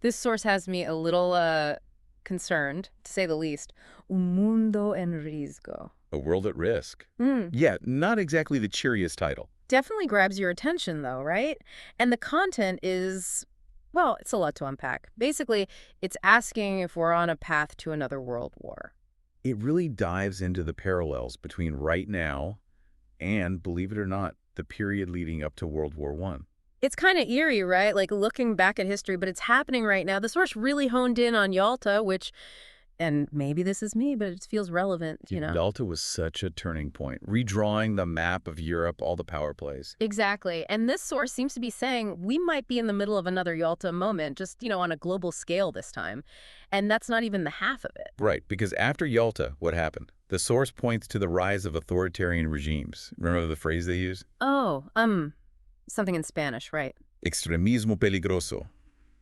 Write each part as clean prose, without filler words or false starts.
This source has me a little concerned, to say the least. Un mundo en riesgo. A world at risk. Mm. Yeah, not exactly the cheeriest title. Definitely grabs your attention, though, right? And the content is, well, it's a lot to unpack. Basically, it's asking if we're on a path to another world war. It really dives into the parallels between right now and, believe it or not, the period leading up to World War I. It's kind of eerie, right? Like looking back at history, but it's happening right now. The source really honed in on Yalta, which, and maybe this is me, but it feels relevant, you know? Yalta was such a turning point, redrawing the map of Europe, all the power plays. Exactly. And this source seems to be saying we might be in the middle of another Yalta moment, just, on a global scale this time. And that's not even the half of it. Right, because after Yalta, what happened? The source points to the rise of authoritarian regimes. Remember the phrase they use? Oh, something in Spanish, right? Extremismo peligroso.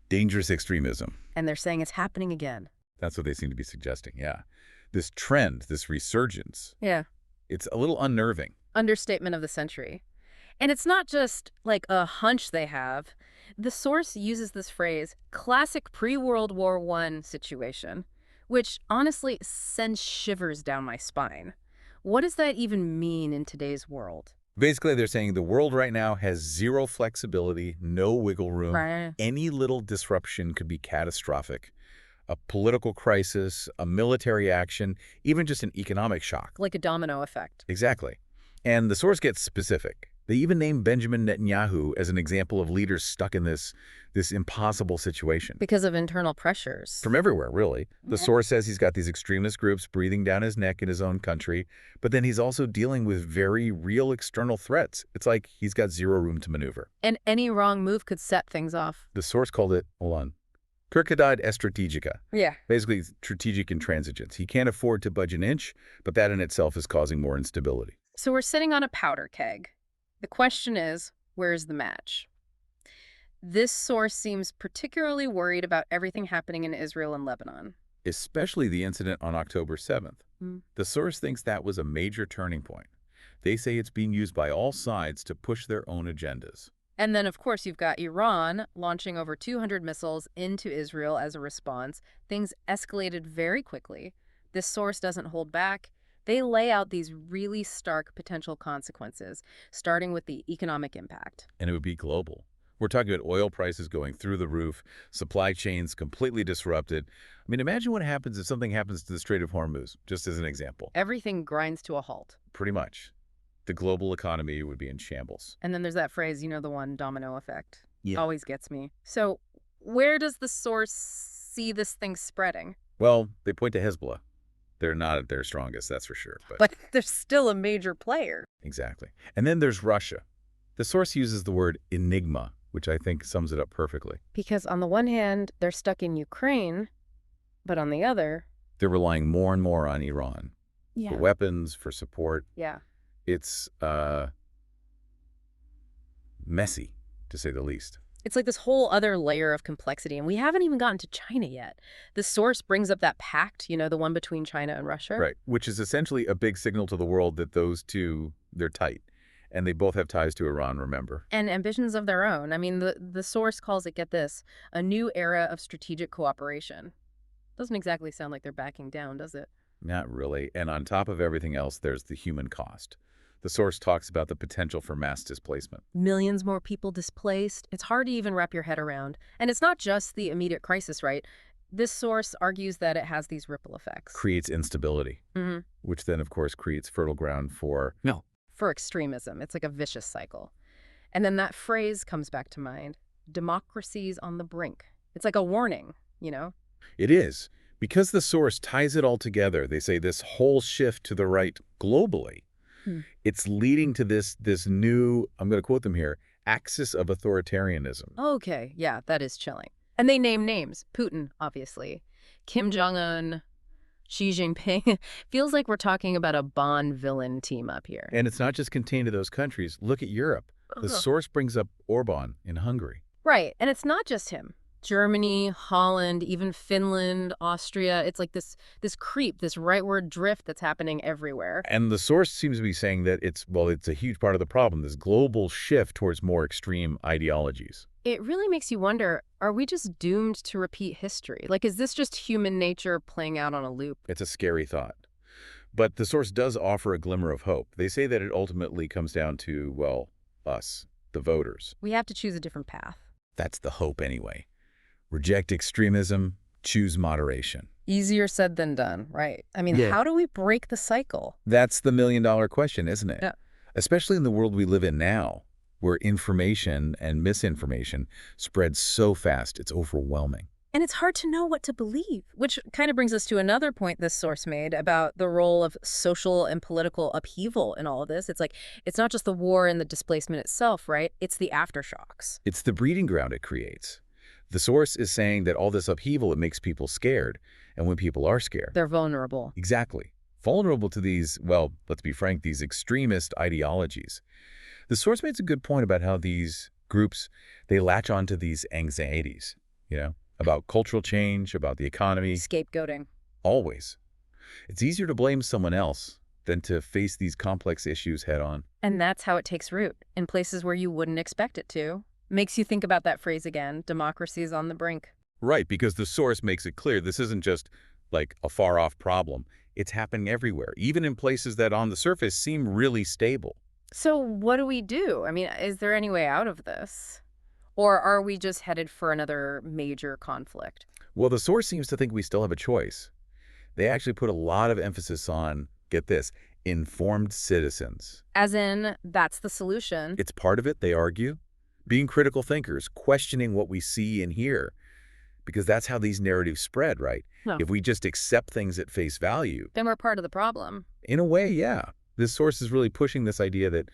Dangerous extremism. And they're saying it's happening again. That's what they seem to be suggesting, yeah. This trend, this resurgence, Yeah. it's a little unnerving. Understatement of the century. And it's not just like a hunch they have. The source uses this phrase, classic pre-World War I situation, which honestly sends shivers down my spine. What does that even mean in today's world? Basically, they're saying the world right now has zero flexibility, no wiggle room. Right. Any little disruption could be catastrophic. A political crisis, a military action, even just an economic shock. Like a domino effect. Exactly. And the source gets specific. They even name Benjamin Netanyahu as an example of leaders stuck in this impossible situation. Because of internal pressures. From everywhere, really. The source says he's got these extremist groups breathing down his neck in his own country, but then he's also dealing with very real external threats. It's like he's got zero room to maneuver. And any wrong move could set things off. The source called it, hold on, Circadad Estrategica. Yeah. Basically, strategic intransigence. He can't afford to budge an inch, but that in itself is causing more instability. So we're sitting on a powder keg. The question is, where's the match? This source seems particularly worried about everything happening in Israel and Lebanon. Especially the incident on October 7th. The source thinks that was a major turning point. They say it's being used by all sides to push their own agendas. And then, of course, you've got Iran launching over 200 missiles into Israel as a response. Things escalated very quickly. This source doesn't hold back. They lay out these really stark potential consequences, starting with the economic impact. And it would be global. We're talking about oil prices going through the roof, supply chains completely disrupted. I mean, imagine what happens if something happens to the Strait of Hormuz, just as an example. Everything grinds to a halt. Pretty much. The global economy would be in shambles. And then there's that phrase, the one, domino effect. Yeah. Always gets me. So where does the source see this thing spreading? Well, they point to Hezbollah. They're not at their strongest, that's for sure. But they're still a major player. Exactly. And then there's Russia. The source uses the word enigma, which I think sums it up perfectly. Because on the one hand, they're stuck in Ukraine, but on the other... They're relying more and more on Iran. Yeah. For weapons, for support. Yeah. It's messy, to say the least. It's like this whole other layer of complexity, and we haven't even gotten to China yet. The source brings up that pact, the one between China and Russia. Right, which is essentially a big signal to the world that those two, they're tight. And they both have ties to Iran, remember. And ambitions of their own. I mean, the source calls it, get this, a new era of strategic cooperation. Doesn't exactly sound like they're backing down, does it? Not really. And on top of everything else, there's the human cost. The source talks about the potential for mass displacement. Millions more people displaced. It's hard to even wrap your head around. And it's not just the immediate crisis, right? This source argues that it has these ripple effects. Creates instability, which then, of course, creates fertile ground for... No. For extremism. It's like a vicious cycle. And then that phrase comes back to mind. Democracy's on the brink. It's like a warning, It is. Because the source ties it all together, they say this whole shift to the right globally, it's leading to this new, I'm going to quote them here, axis of authoritarianism. Okay, yeah, that is chilling. And they name names. Putin, obviously. Kim Jong-un, Xi Jinping. Feels like we're talking about a Bond villain team up here. And it's not just contained to those countries. Look at Europe. The source brings up Orban in Hungary. Right, and it's not just him. Germany, Holland, even Finland, Austria. It's like this creep, this rightward drift that's happening everywhere. And the source seems to be saying that it's a huge part of the problem, this global shift towards more extreme ideologies. It really makes you wonder, are we just doomed to repeat history? Like, is this just human nature playing out on a loop? It's a scary thought. But the source does offer a glimmer of hope. They say that it ultimately comes down to, well, us, the voters. We have to choose a different path. That's the hope anyway. Reject extremism, choose moderation. Easier said than done, right? I mean, Yeah. how do we break the cycle? That's the million-dollar question, isn't it? Yeah. Especially in the world we live in now, where information and misinformation spreads so fast, it's overwhelming. And it's hard to know what to believe, which kind of brings us to another point this source made about the role of social and political upheaval in all of this. It's like, it's not just the war and the displacement itself, right? It's the aftershocks. It's the breeding ground it creates. The source is saying that all this upheaval, it makes people scared. And when people are scared, They're vulnerable. exactly, vulnerable to these, well, let's be frank, these extremist ideologies. The source makes a good point about how these groups, they latch onto these anxieties, about cultural change, about the economy, Scapegoating. always. It's easier to blame someone else than to face these complex issues head on. And that's how it takes root, in places where you wouldn't expect it to. Makes you think about that phrase again, democracy is on the brink. Right, because the source makes it clear this isn't just like a far-off problem. It's happening everywhere, even in places that on the surface seem really stable. So what do we do? I mean, is there any way out of this? Or are we just headed for another major conflict? Well, the source seems to think we still have a choice. They actually put a lot of emphasis on, get this, informed citizens. As in, that's the solution. It's part of it, they argue. Being critical thinkers, questioning what we see and hear. Because that's how these narratives spread, right? No. If we just accept things at face value. Then we're part of the problem. In a way, yeah. This source is really pushing this idea that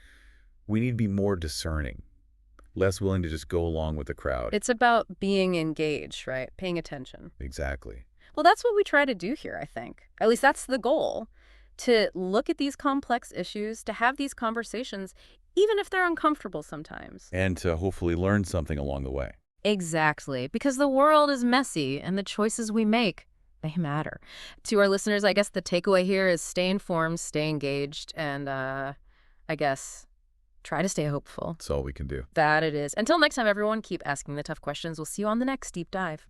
we need to be more discerning, less willing to just go along with the crowd. It's about being engaged, right? Paying attention. Exactly. Well, that's what we try to do here, I think. At least that's the goal. To look at these complex issues, to have these conversations, even if they're uncomfortable sometimes. And to hopefully learn something along the way. Exactly, because the world is messy and the choices we make, they matter. To our listeners, I guess the takeaway here is stay informed, stay engaged, and I guess try to stay hopeful. That's all we can do. That it is. Until next time, everyone, keep asking the tough questions. We'll see you on the next deep dive.